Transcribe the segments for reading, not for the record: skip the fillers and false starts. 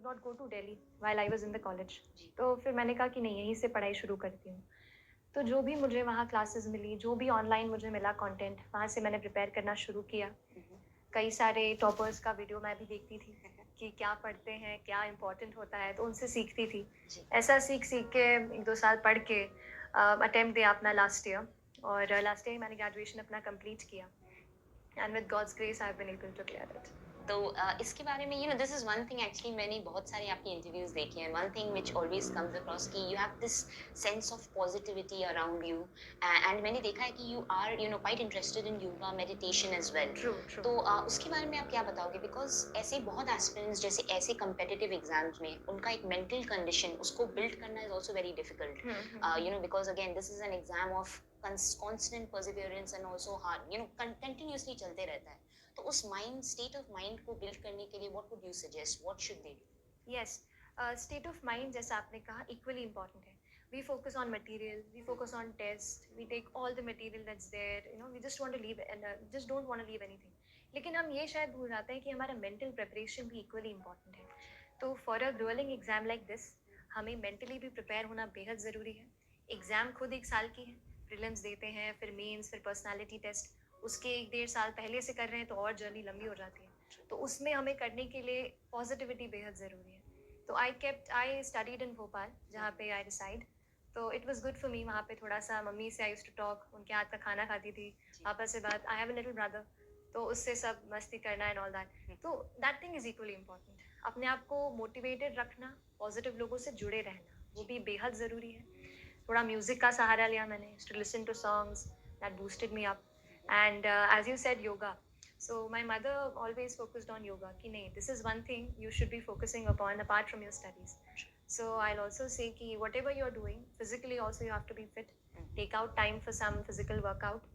Not go to Delhi while I was in the college. जी। तो फिर मैंने कहा कि नहीं, यहीं से पढ़ाई शुरू करती हूँ। तो जो भी मुझे वहाँ क्लासेस मिली, जो भी ऑनलाइन मुझे मिला कंटेंट, वहाँ से मैंने प्रिपेयर करना शुरू किया। हुँ, हुँ। कई सारे टॉपर्स का वीडियो मैं भी देखती थी कि क्या पढ़ते हैं, क्या इम्पोर्टेंट होता है, तो उनसे सीखती थी। जी। ऐसा सीख-सीख के 1-2 साल पढ़ के अटेम्प्ट दिया अपना लास्ट ईयर, और लास्ट ईयर ही मैंने ग्रेजुएशन अपना कंप्लीट किया, and with God's grace I have been able to clear it. तो इसके बारे में this is one thing actually मैंने बहुत सारे आपकी इंटरव्यूज़ देखे हैं। One thing which always comes across कि you have this sense of positivity around you एंड मैंने देखा है कि you are quite interested in yoga, meditation as well. True, true. तो उसके बारे में आप क्या बताओगे? बिकॉज़ ऐसे बहुत एस्पिरेंट्स जैसे ऐसे कॉम्पिटिटिव एग्ज़ाम्स में उनका एक मेंटल कंडीशन उसको बिल्ड करना is also very difficult. Hmm, hmm, hmm. Because again this is an exam of constant perseverance and also hard continuously चलते रहता है। तो उस माइंड स्टेट ऑफ माइंड को बिल्ड करने के लिए what would you suggest? What should they do? Yes, state of mind जैसा आपने कहा इक्वली इम्पोर्टेंट है। We focus on material, we focus on test, we take all the material that's there, we just want to leave and just don't want to leave anything. लेकिन हम ये शायद भूल जाते हैं कि हमारा मेंटल प्रिपरेशन भी इक्वली इम्पोर्टेंट है। तो for a gruelling exam like this, हमें मेंटली भी प्रिपेयर होना बेहद ज़रूरी है। एग्ज़ाम खुद 1 साल की है, प्रीलिम्स देते हैं, फिर मेंस, फिर पर्सनालिटी टेस्ट, उसके 1 डेढ़ साल पहले से कर रहे हैं तो और जर्नी लंबी हो जाती है। तो उसमें हमें करने के लिए पॉजिटिविटी बेहद ज़रूरी है। तो आई स्टडीड इन भोपाल, जहाँ पे आई रिसाइड। तो it was good for me. वहाँ पे थोड़ा-सा मम्मी से आई यूज्ड टू टॉक, उनके हाथ का खाना खाती थी, जी। पापा से बात, I have a little brother, तो उससे सब मस्ती करना एंड ऑल दैट। हुँ, तो that thing is equally important. अपने आप को मोटिवेटेड रखना, पॉजिटिव लोगों से जुड़े रहना, वो जी। भी बेहद ज़रूरी है। थोड़ा म्यूज़िक का सहारा लिया मैंने, to listen to songs that boosted me up, hmm, hmm. And as you said yoga. So my mother always focused on yoga. Ki nahi, this is one thing you should be focusing upon apart from your studies. So I'll also say ki whatever you're doing, physically also you have to be fit. Hmm, Take out time for some physical workout.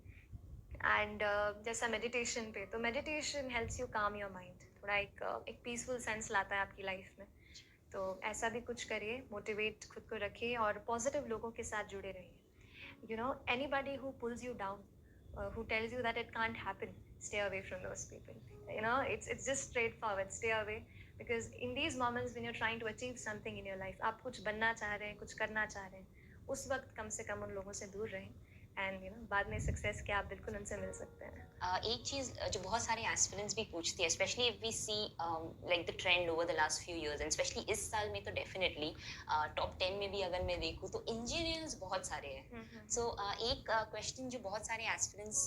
And जैसा meditation पे, तो meditation helps you calm your mind. थोड़ा एक peaceful sense लाता है आपकी life में। जी। तो ऐसा भी कुछ करिए, मोटिवेट खुद को रखिए और पॉजिटिव लोगों के साथ जुड़े रहिए। Anybody who pools you down, who tells you that it can't happen, stay away from those people. It's just straightforward, stay away, because in these moments when you're trying to achieve something in your life, आप कुछ बनना चाह रहे हैं, कुछ करना चाह रहे हैं, उस वक्त कम से कम उन लोगों से दूर रहें, एंड बाद में सक्सेस के आप बिल्कुल उनसे मिल सकते हैं। एक चीज़ जो बहुत सारे एस्पिरेंट्स भी पूछती है, specially if we see like the trend over the last few years and specially इस साल में तो डेफिनेटली टॉप 10 में भी अगर मैं देखूँ तो इंजीनियर्स बहुत सारे हैं। हम्म, हम्म, सो एक क्वेश्चन जो बहुत सारे एस्पिरेंट्स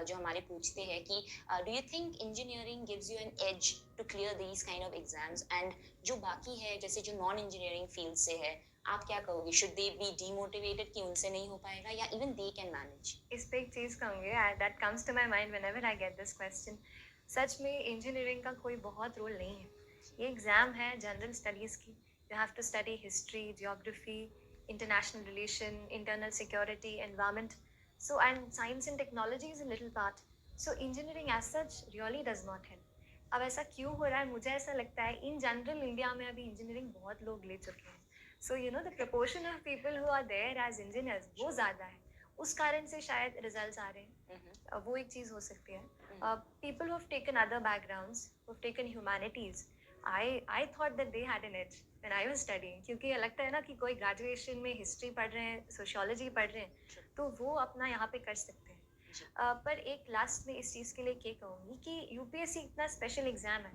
जो हमारे पूछते हैं कि do you think engineering gives you an edge to clear these kind of exams and जो बाकी है जैसे जो नॉन इंजीनियरिंग फील्ड से है, आप क्या कहोगे? शुड दे बी डीमोटिवेटेड कि उनसे नहीं हो पाएगा या इवन दे कैन मैनेज? इस पे एक चीज़ कहूँगी, that comes to my mind whenever I get this question. सच में इंजीनियरिंग का कोई बहुत रोल नहीं है। ये एग्ज़ाम है जनरल स्टडीज़ की। You have to study history, geography, international relation, internal security, environment, so and science and technology is a little part. So engineering as such really does not help. अब ऐसा क्यों हो रहा है? मुझे ऐसा लगता है इन जनरल इंडिया में अभी इंजीनियरिंग बहुत लोग ले चुके हैं। So the proportion of people who are there as engineers वो ज़्यादा है। उस कारण से शायद रिजल्ट्स आ रहे हैं। हम्म। वो एक चीज़ हो सकती है। Hmm. People who have taken other backgrounds, who have taken humanities, I thought that they had an edge when I was studying, क्योंकि ये लगता है ना कि कोई ग्रेजुएशन में हिस्ट्री पढ़ रहे हैं, सोशियोलॉजी पढ़ रहे हैं, True. तो वो अपना यहाँ पे कर सकते हैं। जी। पर एक लास्ट में इस चीज़ के लिए क्या कहूँगी कि यूपीएससी इतना स्पेशल एग्जाम है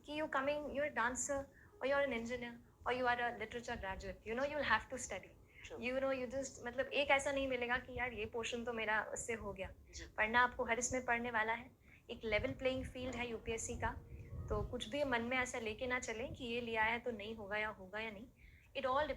कि you're a dancer, or you're an engineer, or you are a literature graduate, you'll have to study. True. you just मतलब एक ऐसा नहीं मिलेगा कि यार ये पोर्शन तो मेरा उससे हो गया। जी। पढ़ना आपको हर इसमें पढ़ने वाला है। एक लेवल प्लेइंग फील्ड है यूपीएससी का। तो कुछ भी मन में ऐसा लेके ना चलें कि ये लिया है तो नहीं होगा या नहीं। It all